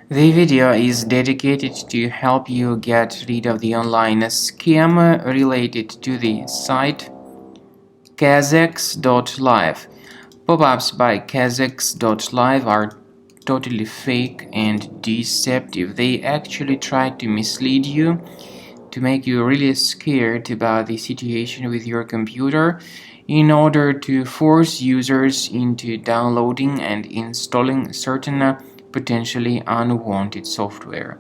The video is dedicated to help you get rid of the online scam related to the site Kezex.live. Pop-ups by Kezex.live are totally fake and deceptive. They actually try to mislead you, to make you really scared about the situation with your computer in order to force users into downloading and installing certain potentially unwanted software.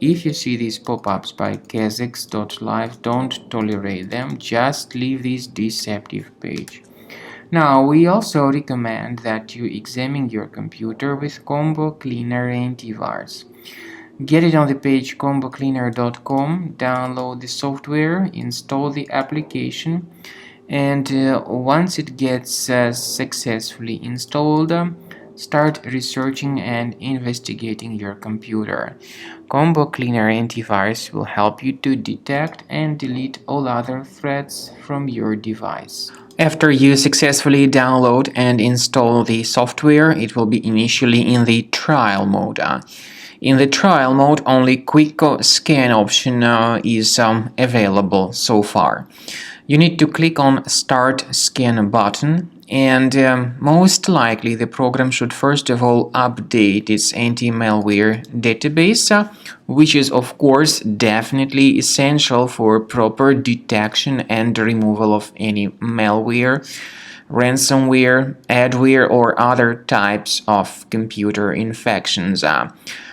If you see these pop-ups by Kezex.live, don't tolerate them, just leave this deceptive page. Now, we also recommend that you examine your computer with Combo Cleaner Antivirus. Get it on the page combocleaner.com, download the software, install the application, and once it gets successfully installed, start researching and investigating your computer. Combo Cleaner Antivirus will help you to detect and delete all other threats from your device. After you successfully download and install the software, it will be initially in the trial mode. In the trial mode, only quick scan option is available so far. You need to click on Start Scan button, and most likely the program should first of all update its anti-malware database, which is of course definitely essential for proper detection and removal of any malware, ransomware, adware, or other types of computer infections.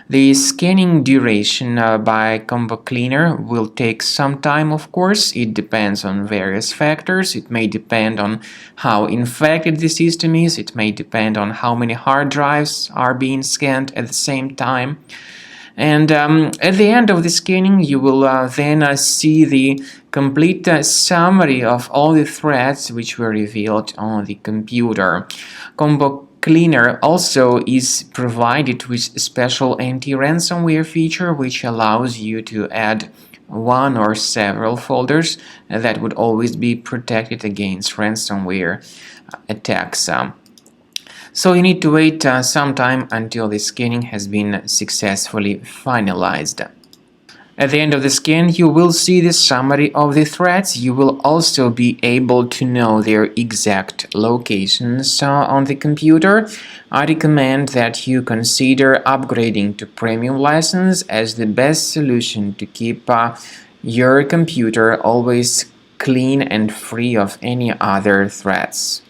The scanning duration by Combo Cleaner will take some time, of course. It depends on various factors. It may depend on how infected the system is. It may depend on how many hard drives are being scanned at the same time. And at the end of the scanning, you will then see the complete summary of all the threats which were revealed on the computer. Combo Cleaner also is provided with a special anti-ransomware feature which allows you to add one or several folders that would always be protected against ransomware attacks. So you need to wait some time until the scanning has been successfully finalized. At the end of the scan, you will see the summary of the threats. You will also be able to know their exact locations on the computer. I recommend that you consider upgrading to premium license as the best solution to keep your computer always clean and free of any other threats.